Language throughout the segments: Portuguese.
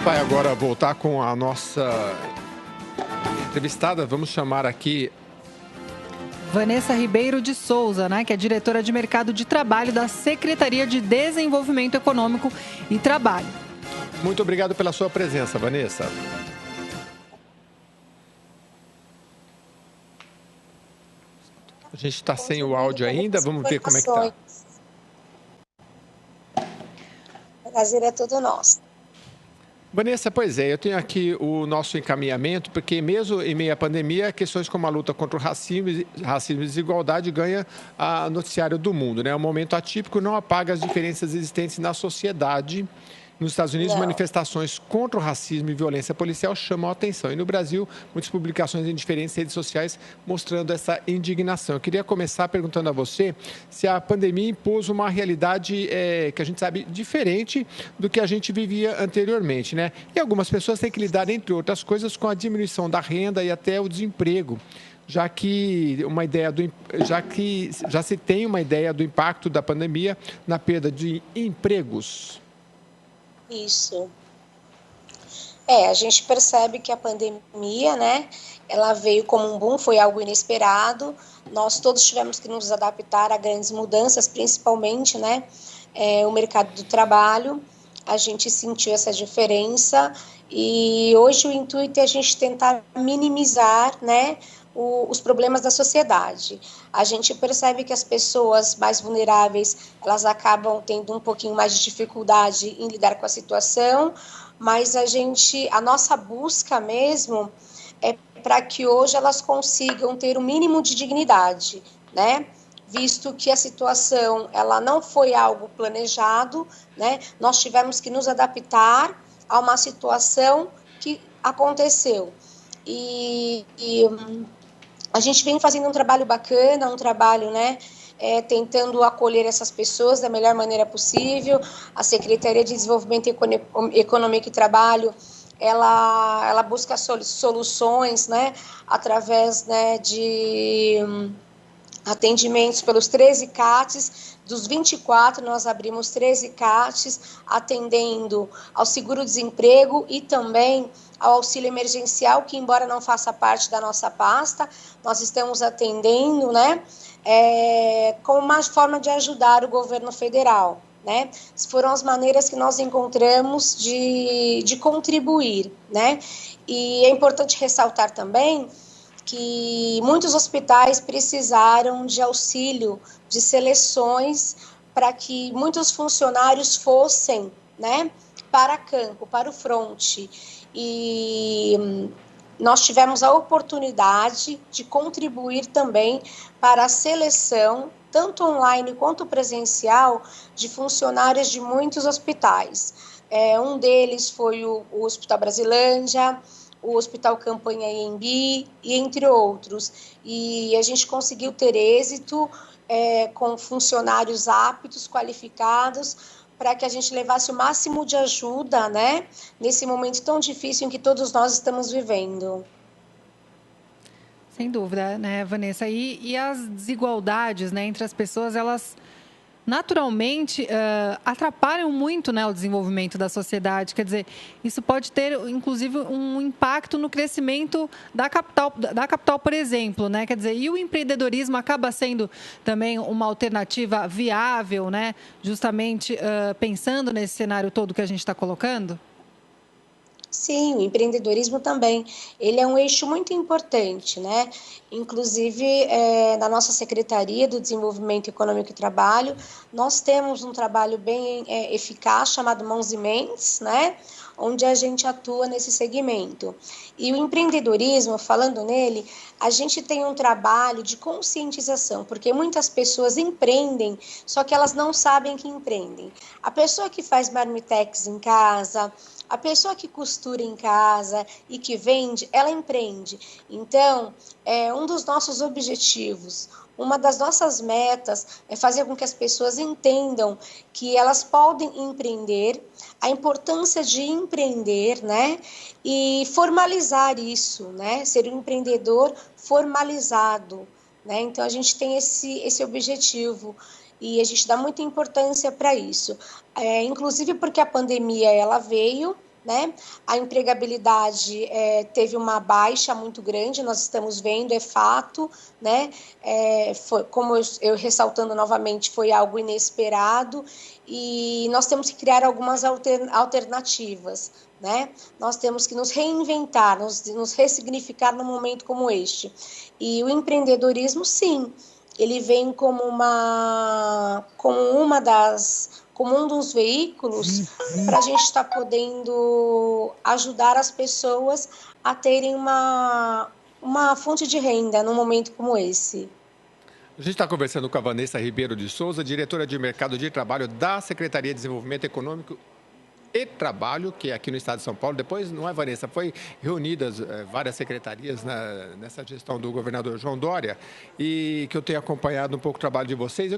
Vai agora voltar com a nossa entrevistada. Vamos chamar aqui Vanessa Ribeiro de Souza, né, que é diretora de Mercado de Trabalho da Secretaria de Desenvolvimento Econômico e Trabalho. Muito obrigado pela sua presença, Vanessa. A gente está sem o áudio ainda, vamos ver como é que está. O prazer é todo nosso. Vanessa, pois é, eu tenho aqui o nosso encaminhamento, porque mesmo em meio à pandemia, questões como a luta contra o racismo e desigualdade ganha a noticiário do mundo, né? Um momento atípico não apaga as diferenças existentes na sociedade. Nos Estados Unidos, manifestações contra o racismo e violência policial chamam a atenção. E no Brasil, muitas publicações em diferentes redes sociais mostrando essa indignação. Eu queria começar perguntando a você se a pandemia impôs uma realidade que a gente sabe diferente do que a gente vivia anteriormente, né? E algumas pessoas têm que lidar, entre outras coisas, com a diminuição da renda e até o desemprego, já que já se tem uma ideia do impacto da pandemia na perda de empregos. Isso. A gente percebe que a pandemia, né, ela veio como um boom, foi algo inesperado. Nós todos tivemos que nos adaptar a grandes mudanças, principalmente, né, o mercado do trabalho. A gente sentiu essa diferença e hoje o intuito é a gente tentar minimizar, né, os problemas da sociedade. A gente percebe que as pessoas mais vulneráveis, elas acabam tendo um pouquinho mais de dificuldade em lidar com a situação, mas a nossa busca mesmo é para que hoje elas consigam ter o mínimo de dignidade, né? Visto que a situação, ela não foi algo planejado, né? Nós tivemos que nos adaptar a uma situação que aconteceu. A gente vem fazendo um trabalho bacana, um trabalho, né, tentando acolher essas pessoas da melhor maneira possível. A Secretaria de Desenvolvimento Econômico e Trabalho, ela busca soluções, né, através, né, de atendimentos pelos 13 CATs. Dos 24, nós abrimos 13 CATs, atendendo ao seguro-desemprego e também ao auxílio emergencial, que embora não faça parte da nossa pasta, nós estamos atendendo, né, como uma forma de ajudar o governo federal, né? Foram as maneiras que nós encontramos de contribuir, né? E é importante ressaltar também que muitos hospitais precisaram de auxílio de seleções para que muitos funcionários fossem, né, para campo, para o fronte. E nós tivemos a oportunidade de contribuir também para a seleção, tanto online quanto presencial, de funcionários de muitos hospitais. Um deles foi o Hospital Brasilândia, o Hospital Campanha Anhembi, e entre outros. E a gente conseguiu ter êxito com funcionários aptos, qualificados, para que a gente levasse o máximo de ajuda, né, nesse momento tão difícil em que todos nós estamos vivendo. Sem dúvida, né, Vanessa? E as desigualdades, né, entre as pessoas, elas naturalmente atrapalham muito, né, o desenvolvimento da sociedade. Quer dizer, isso pode ter, inclusive, um impacto no crescimento da capital, por exemplo, né? Quer dizer, e o empreendedorismo acaba sendo também uma alternativa viável, né? Justamente pensando nesse cenário todo que a gente está colocando? Sim, o empreendedorismo também, ele é um eixo muito importante, né? Inclusive, na nossa Secretaria do Desenvolvimento Econômico e Trabalho, nós temos um trabalho bem eficaz chamado Mãos e Mentes, né? Onde a gente atua nesse segmento. E o empreendedorismo, falando nele, a gente tem um trabalho de conscientização, porque muitas pessoas empreendem, só que elas não sabem que empreendem. A pessoa que faz marmitex em casa, a pessoa que costura em casa e que vende, ela empreende. Então, um dos nossos objetivos, uma das nossas metas é fazer com que as pessoas entendam que elas podem empreender, a importância de empreender, né? E formalizar isso, né? Ser um empreendedor formalizado, né? Então, a gente tem esse objetivo e a gente dá muita importância para isso. Inclusive porque a pandemia ela veio, né? A empregabilidade teve uma baixa muito grande, nós estamos vendo, é fato, né? Como eu ressaltando novamente, foi algo inesperado e nós temos que criar algumas alternativas, né? Nós temos que nos reinventar, nos ressignificar num momento como este. E o empreendedorismo, sim, ele vem como um dos veículos para a gente estar podendo ajudar as pessoas a terem uma fonte de renda num momento como esse. A gente está conversando com a Vanessa Ribeiro de Souza, diretora de Mercado de Trabalho da Secretaria de Desenvolvimento Econômico e Trabalho, que é aqui no estado de São Paulo. Depois, não é, Vanessa, foi reunidas várias secretarias nessa gestão do governador João Dória e que eu tenho acompanhado um pouco o trabalho de vocês.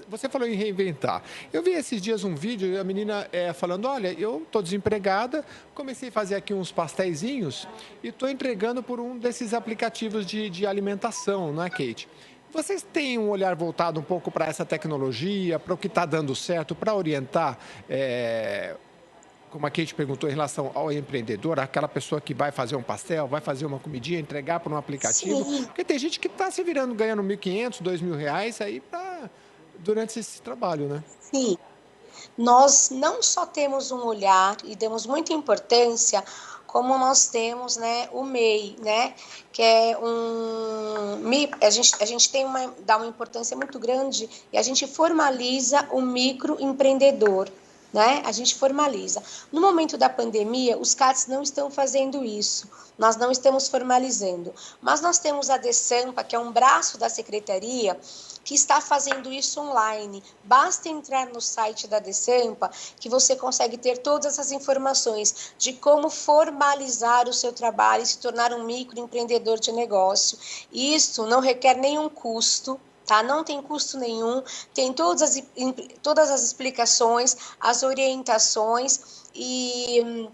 Você falou em reinventar. Eu vi esses dias um vídeo e a menina falando, olha, eu estou desempregada, comecei a fazer aqui uns pastéisinhos e estou entregando por um desses aplicativos de alimentação, não é, Kate? Vocês têm um olhar voltado um pouco para essa tecnologia, para o que está dando certo, para orientar como a Kate perguntou em relação ao empreendedor, aquela pessoa que vai fazer um pastel, vai fazer uma comidinha, entregar por um aplicativo. Sim. Porque tem gente que está se virando, ganhando R$1.500, R$2.000 aí durante esse trabalho, né? Sim. Nós não só temos um olhar e damos muita importância, como nós temos, né, o MEI, né, que é a gente dá uma importância muito grande e a gente formaliza o microempreendedor. Né? A gente formaliza. No momento da pandemia, os CATs não estão fazendo isso, nós não estamos formalizando, mas nós temos a DESAMPA, que é um braço da secretaria, que está fazendo isso online. Basta entrar no site da DESAMPA, que você consegue ter todas essas informações de como formalizar o seu trabalho e se tornar um microempreendedor de negócio. Isso não requer nenhum custo, tá? Não tem custo nenhum, tem todas as explicações, as orientações e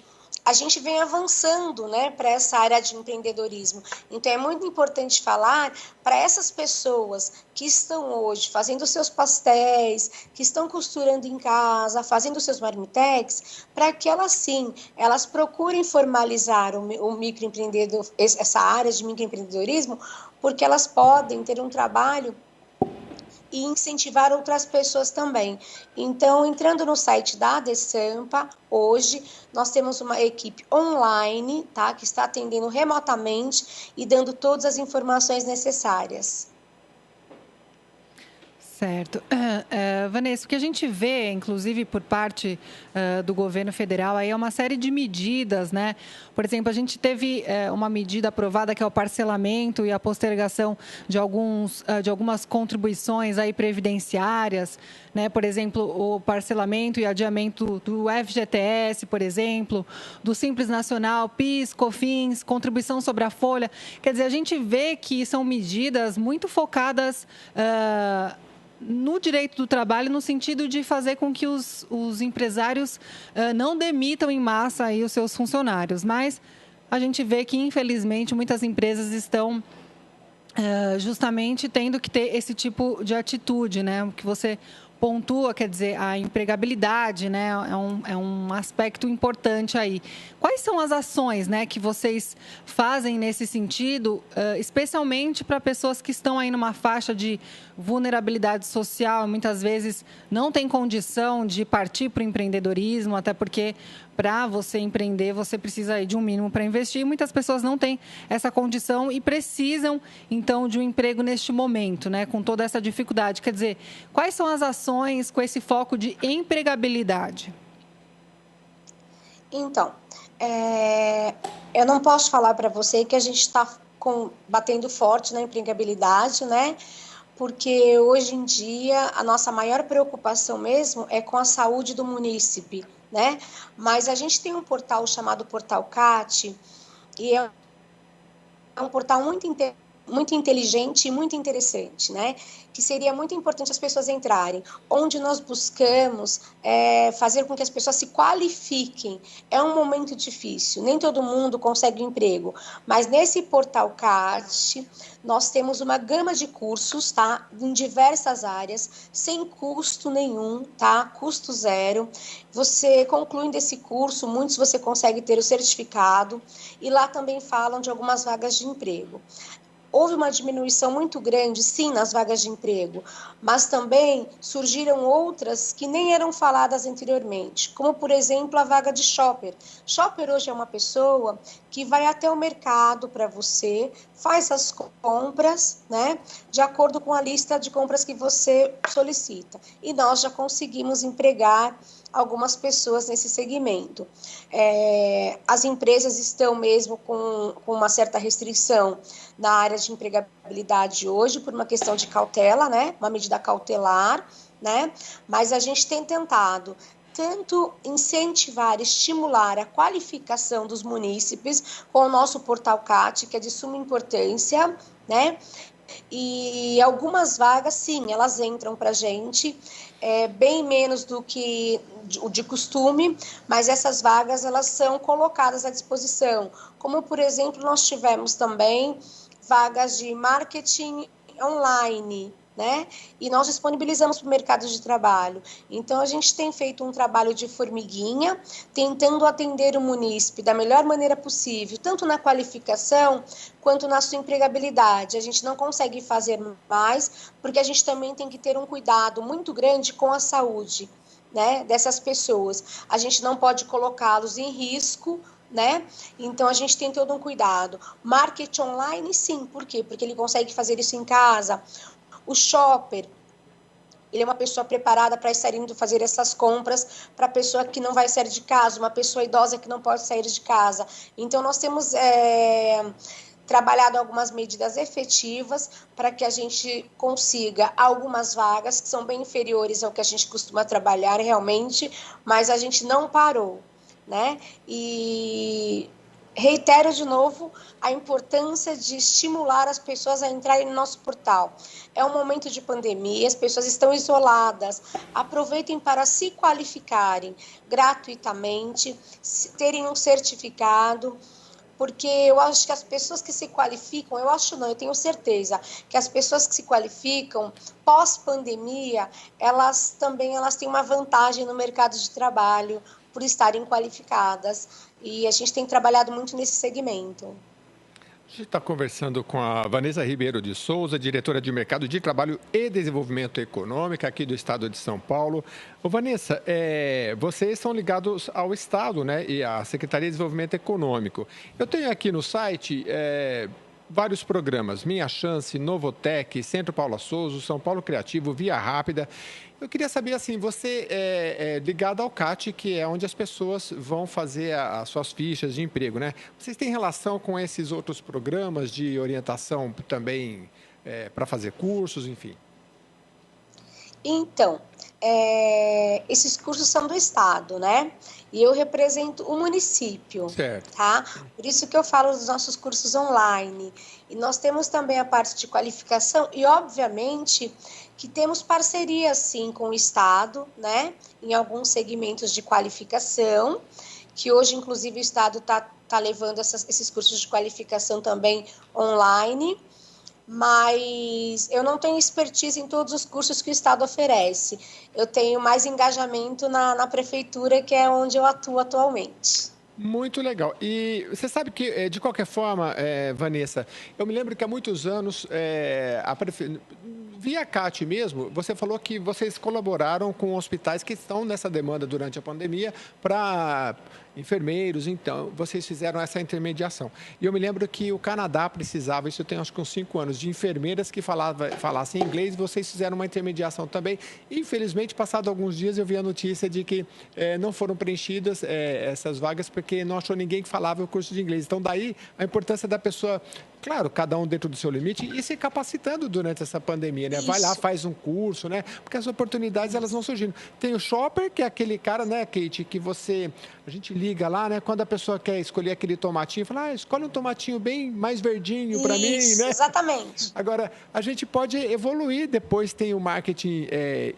a gente vem avançando, né, para essa área de empreendedorismo. Então, é muito importante falar para essas pessoas que estão hoje fazendo seus pastéis, que estão costurando em casa, fazendo seus marmitex, para que elas procurem formalizar o microempreendedor, essa área de microempreendedorismo, porque elas podem ter um trabalho e incentivar outras pessoas também. Então, entrando no site da DESAMPA, hoje nós temos uma equipe online, tá, que está atendendo remotamente e dando todas as informações necessárias. Certo. Vanessa, o que a gente vê, inclusive por parte do governo federal, aí é uma série de medidas, né? Por exemplo, a gente teve uma medida aprovada que é o parcelamento e a postergação de algumas contribuições aí previdenciárias, né? Por exemplo, o parcelamento e adiamento do FGTS, por exemplo, do Simples Nacional, PIS, COFINS, contribuição sobre a folha. Quer dizer, a gente vê que são medidas muito focadas no direito do trabalho, no sentido de fazer com que os empresários não demitam em massa aí os seus funcionários. Mas a gente vê que, infelizmente, muitas empresas estão justamente tendo que ter esse tipo de atitude, né? O que você pontua, quer dizer, a empregabilidade, né, é um aspecto importante aí. Quais são as ações, né, que vocês fazem nesse sentido, especialmente para pessoas que estão aí numa faixa de vulnerabilidade social, muitas vezes não tem condição de partir para o empreendedorismo, até porque para você empreender, você precisa aí de um mínimo para investir. Muitas pessoas não têm essa condição e precisam, então, de um emprego neste momento, né, com toda essa dificuldade. Quer dizer, quais são as ações com esse foco de empregabilidade? Então, eu não posso falar para você que a gente está batendo forte na empregabilidade, né? Porque hoje em dia a nossa maior preocupação mesmo é com a saúde do munícipe, né? Mas a gente tem um portal chamado Portal CAT e é um portal muito interessante muito inteligente e muito interessante, né? Que seria muito importante as pessoas entrarem, onde nós buscamos fazer com que as pessoas se qualifiquem. É um momento difícil, nem todo mundo consegue um emprego, mas nesse portal CAT, nós temos uma gama de cursos, tá? Em diversas áreas, sem custo nenhum, tá? Custo zero. Você concluindo esse curso, muitos você consegue ter o certificado, e lá também falam de algumas vagas de emprego. Houve uma diminuição muito grande, sim, nas vagas de emprego, mas também surgiram outras que nem eram faladas anteriormente, como, por exemplo, a vaga de shopper. Shopper hoje é uma pessoa que vai até o mercado para você, faz as compras, né, de acordo com a lista de compras que você solicita. E nós já conseguimos empregar algumas pessoas nesse segmento. As empresas estão mesmo com uma certa restrição na área de empregabilidade hoje, por uma questão de cautela, né? Uma medida cautelar, né? Mas a gente tem tentado tanto incentivar, estimular a qualificação dos munícipes com o nosso portal CAT, que é de suma importância, né? E algumas vagas, sim, elas entram para a gente, bem menos do que o de costume, mas essas vagas elas são colocadas à disposição. Como, por exemplo, nós tivemos também vagas de marketing online, né? E nós disponibilizamos para o mercado de trabalho. Então, a gente tem feito um trabalho de formiguinha, tentando atender o munícipe da melhor maneira possível, tanto na qualificação quanto na sua empregabilidade. A gente não consegue fazer mais, porque a gente também tem que ter um cuidado muito grande com a saúde, né, dessas pessoas. A gente não pode colocá-los em risco, né? Então a gente tem todo um cuidado. Marketing online, sim, por quê? Porque ele consegue fazer isso em casa. O shopper, ele é uma pessoa preparada para estar indo fazer essas compras para a pessoa que não vai sair de casa, uma pessoa idosa que não pode sair de casa. Então nós temos trabalhado algumas medidas efetivas para que a gente consiga algumas vagas que são bem inferiores ao que a gente costuma trabalhar realmente, mas a gente não parou, né? E reitero de novo a importância de estimular as pessoas a entrarem no nosso portal. É um momento de pandemia, as pessoas estão isoladas. Aproveitem para se qualificarem gratuitamente, terem um certificado, porque eu acho que as pessoas que se qualificam, eu tenho certeza que as pessoas que se qualificam pós-pandemia, elas têm uma vantagem no mercado de trabalho por estarem qualificadas. E a gente tem trabalhado muito nesse segmento. A gente está conversando com a Vanessa Ribeiro de Souza, diretora de Mercado de Trabalho e Desenvolvimento Econômico aqui do Estado de São Paulo. Ô, Vanessa, vocês são ligados ao Estado, né, e à Secretaria de Desenvolvimento Econômico. Eu tenho aqui no site vários programas, Minha Chance, Novotec, Centro Paula Souza, São Paulo Criativo, Via Rápida. Eu queria saber, assim, você é ligado ao CAT, que é onde as pessoas vão fazer as suas fichas de emprego, né? Vocês têm relação com esses outros programas de orientação também para fazer cursos, enfim? Então, esses cursos são do Estado, né? E eu represento o município, certo, tá? Por isso que eu falo dos nossos cursos online. E nós temos também a parte de qualificação e, obviamente, que temos parceria, sim, com o Estado, né? Em alguns segmentos de qualificação, que hoje, inclusive, o Estado tá levando esses cursos de qualificação também online. Mas eu não tenho expertise em todos os cursos que o Estado oferece. Eu tenho mais engajamento na prefeitura, que é onde eu atuo atualmente. Muito legal. E você sabe que, de qualquer forma, Vanessa, eu me lembro que há muitos anos, via CAT mesmo, você falou que vocês colaboraram com hospitais que estão nessa demanda durante a pandemia para enfermeiros, então, vocês fizeram essa intermediação. E eu me lembro que o Canadá precisava, isso eu tenho acho que uns 5 anos, de enfermeiras que falassem inglês, e vocês fizeram uma intermediação também. Infelizmente, passado alguns dias, eu vi a notícia de que não foram preenchidas essas vagas porque não achou ninguém que falava o curso de inglês. Então, daí a importância da pessoa Claro, cada um dentro do seu limite e se capacitando durante essa pandemia, né? Vai lá, faz um curso, né? Porque as oportunidades, elas vão surgindo. Tem o shopper, que é aquele cara, né, Kate, que a gente liga lá, né? Quando a pessoa quer escolher aquele tomatinho, fala, escolhe um tomatinho bem mais verdinho para mim, né? Exatamente. Agora, a gente pode evoluir, depois tem o marketing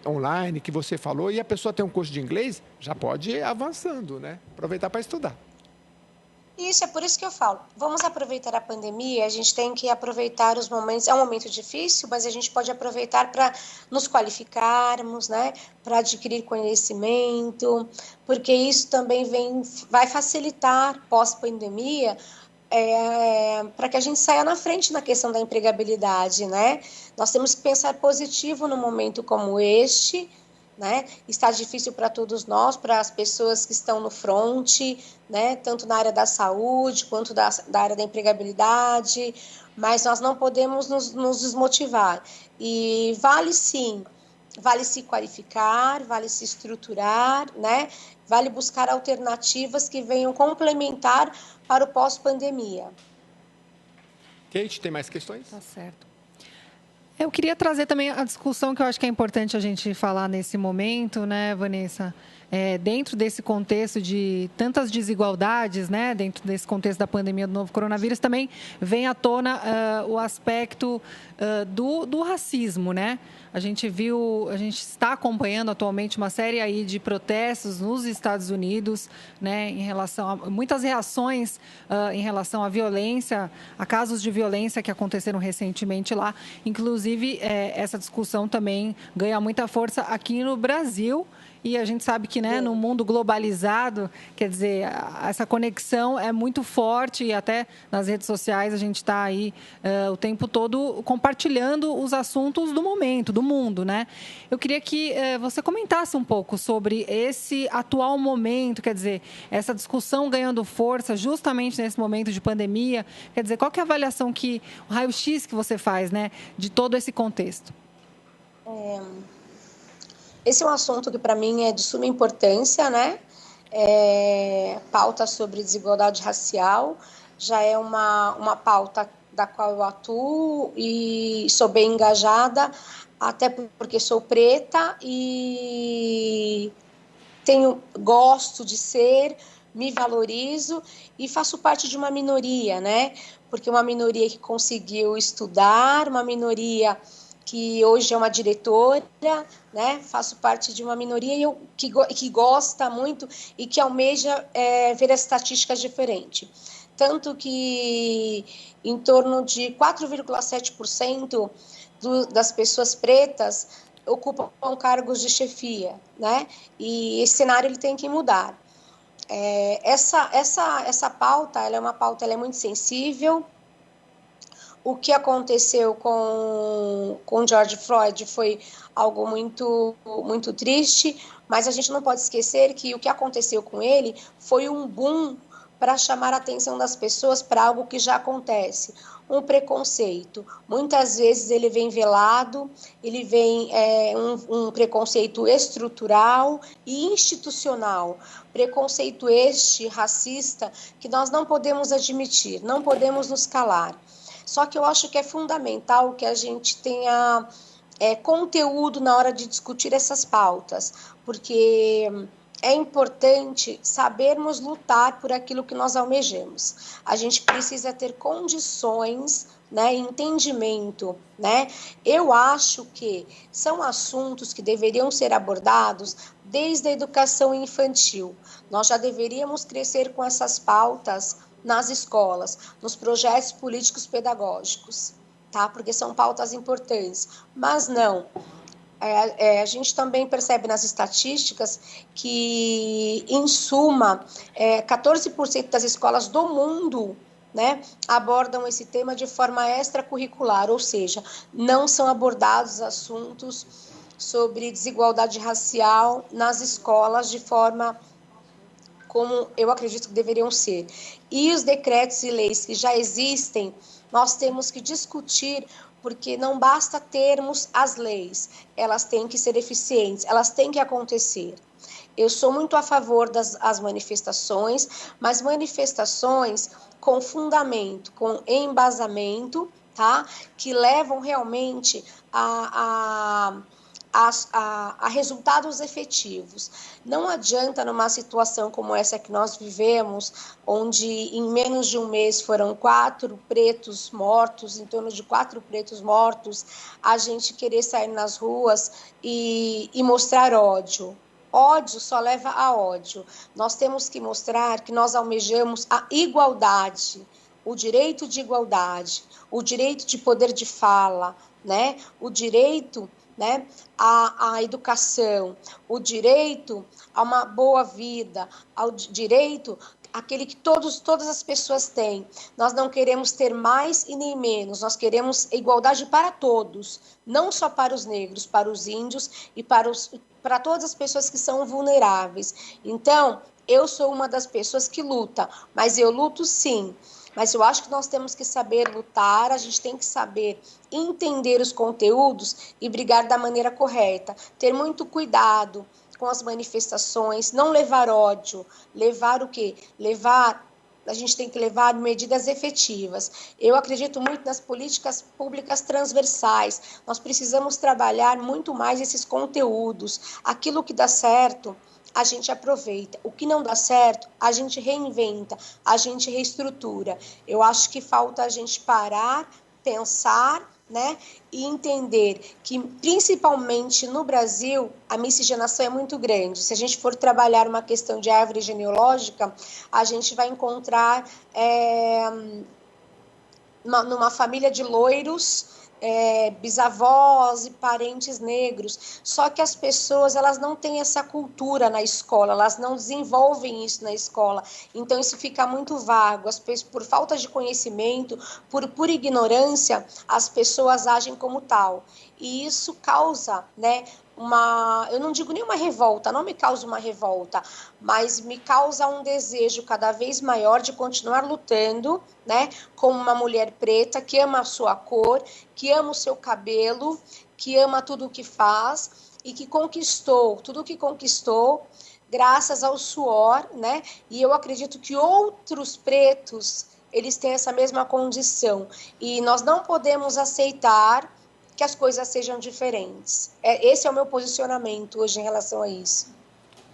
online, que você falou, e a pessoa tem um curso de inglês, já pode ir avançando, né? Aproveitar para estudar. Isso, é por isso que eu falo, vamos aproveitar a pandemia, a gente tem que aproveitar os momentos, é um momento difícil, mas a gente pode aproveitar para nos qualificarmos, né, para adquirir conhecimento, porque isso também vai facilitar pós-pandemia, para que a gente saia na frente na questão da empregabilidade, né? Nós temos que pensar positivo num momento como este, né? Está difícil para todos nós, para as pessoas que estão no fronte, né? Tanto na área da saúde quanto da área da empregabilidade, mas nós não podemos nos desmotivar. E vale sim, vale se qualificar, vale se estruturar, né? Vale buscar alternativas que venham complementar para o pós-pandemia. Kate, tem mais questões? Tá certo. Eu queria trazer também a discussão que eu acho que é importante a gente falar nesse momento, né, Vanessa? Dentro desse contexto de tantas desigualdades, né, dentro desse contexto da pandemia do novo coronavírus, também vem à tona o aspecto do racismo, né? A gente está acompanhando atualmente uma série aí de protestos nos Estados Unidos, né, em relação a muitas reações em relação à violência, a casos de violência que aconteceram recentemente lá. Inclusive, essa discussão também ganha muita força aqui no Brasil. E a gente sabe que, né, no mundo globalizado, quer dizer, essa conexão é muito forte e até nas redes sociais a gente está aí o tempo todo compartilhando os assuntos do momento, do mundo, né? Eu queria que você comentasse um pouco sobre esse atual momento, quer dizer, essa discussão ganhando força justamente nesse momento de pandemia. Quer dizer, qual que é a avaliação o raio-x que você faz, né, de todo esse contexto? Esse é um assunto que, para mim, é de suma importância, né? Pauta sobre desigualdade racial já é uma pauta da qual eu atuo e sou bem engajada, até porque sou preta e gosto de ser, me valorizo e faço parte de uma minoria, né? Porque uma minoria que conseguiu estudar, uma minoria que hoje é uma diretora, né? Faço parte de uma minoria que gosta muito e que almeja ver as estatísticas diferentes. Tanto que em torno de 4,7% das pessoas pretas ocupam cargos de chefia, né? E esse cenário ele tem que mudar. Essa pauta, ela é muito sensível. O que aconteceu com George Floyd foi algo muito, muito triste, mas a gente não pode esquecer que o que aconteceu com ele foi um boom para chamar a atenção das pessoas para algo que já acontece, um preconceito. Muitas vezes ele vem velado, ele vem um preconceito estrutural e institucional, preconceito racista, que nós não podemos admitir, não podemos nos calar. Só que eu acho que é fundamental que a gente tenha conteúdo na hora de discutir essas pautas, porque é importante sabermos lutar por aquilo que nós almejamos. A gente precisa ter condições, né, entendimento, né? Eu acho que são assuntos que deveriam ser abordados desde a educação infantil. Nós já deveríamos crescer com essas pautas nas escolas, nos projetos políticos pedagógicos, tá? Porque são pautas importantes. Mas não, a gente também percebe nas estatísticas que, em suma, 14% das escolas do mundo, né, abordam esse tema de forma extracurricular, ou seja, não são abordados assuntos sobre desigualdade racial nas escolas de forma como eu acredito que deveriam ser. E os decretos e leis que já existem, nós temos que discutir, porque não basta termos as leis, elas têm que ser eficientes, elas têm que acontecer, Eu sou muito a favor das manifestações, mas manifestações com fundamento, com embasamento, tá? Que levam realmente a resultados efetivos. Não adianta, numa situação como essa que nós vivemos, onde em menos de um mês foram 4 pretos mortos, em torno de 4 pretos mortos, a gente querer sair nas ruas e mostrar ódio. Ódio só leva a ódio. Nós temos que mostrar que nós almejamos a igualdade, o direito de igualdade, o direito de poder de fala, né? O direito, né, à educação, o direito a uma boa vida, ao direito aquele que todas as pessoas têm. Nós não queremos ter mais e nem menos, nós queremos igualdade para todos, não só para os negros, para os índios e para todas as pessoas que são vulneráveis. Então, eu sou uma das pessoas que luta, mas eu luto sim. Mas eu acho que nós temos que saber lutar, a gente tem que saber entender os conteúdos e brigar da maneira correta. Ter muito cuidado com as manifestações, não levar ódio. Levar o quê? A gente tem que levar medidas efetivas. Eu acredito muito nas políticas públicas transversais. Nós precisamos trabalhar muito mais esses conteúdos. Aquilo que dá certo, a gente aproveita. O que não dá certo, a gente reinventa, a gente reestrutura. Eu acho que falta a gente parar, pensar, né, e entender que, principalmente no Brasil, a miscigenação é muito grande. Se a gente for trabalhar uma questão de árvore genealógica, a gente vai encontrar numa família de loiros, bisavós e parentes negros, só que as pessoas, elas não têm essa cultura na escola, elas não desenvolvem isso na escola, então isso fica muito vago, por falta de conhecimento, por ignorância, as pessoas agem como tal, e isso causa, né, eu não digo nem uma revolta, não me causa uma revolta, mas me causa um desejo cada vez maior de continuar lutando, né, como uma mulher preta que ama a sua cor, que ama o seu cabelo, que ama tudo o que faz e que conquistou tudo o que conquistou graças ao suor, né? E eu acredito que outros pretos, eles têm essa mesma condição e nós não podemos aceitar que as coisas sejam diferentes. Esse é o meu posicionamento hoje em relação a isso.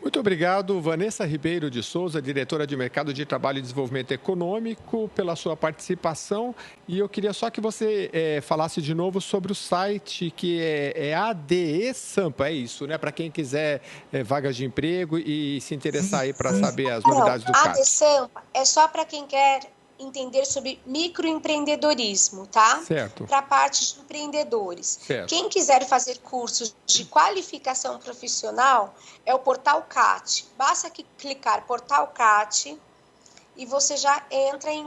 Muito obrigado, Vanessa Ribeiro de Souza, diretora de Mercado de Trabalho e Desenvolvimento Econômico, pela sua participação. E eu queria só que você falasse de novo sobre o site que é ADE Sampa, é isso, né? Para quem quiser vagas de emprego e se interessar aí para saber as novidades do CAT. ADE Sampa é só para quem quer entender sobre microempreendedorismo, tá? Certo. Para a parte de empreendedores. Certo. Quem quiser fazer cursos de qualificação profissional é o Portal CAT. Basta clicar Portal CAT e você já entra e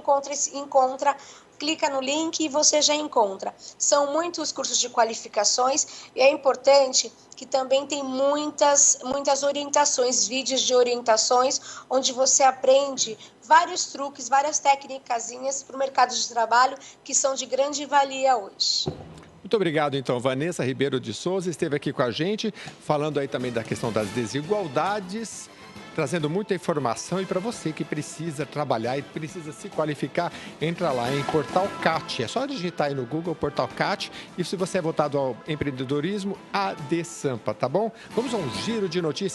encontra, clica no link e você já encontra. São muitos cursos de qualificações e é importante que também tem muitas orientações, vídeos de orientações, onde você aprende vários truques, várias técnicazinhas para o mercado de trabalho que são de grande valia hoje. Muito obrigado, então. Vanessa Ribeiro de Souza esteve aqui com a gente, falando aí também da questão das desigualdades, trazendo muita informação. E para você que precisa trabalhar e precisa se qualificar, entra lá em Portal CAT. É só digitar aí no Google Portal CAT. E se você é voltado ao empreendedorismo, AD Sampa, tá bom? Vamos a um giro de notícias.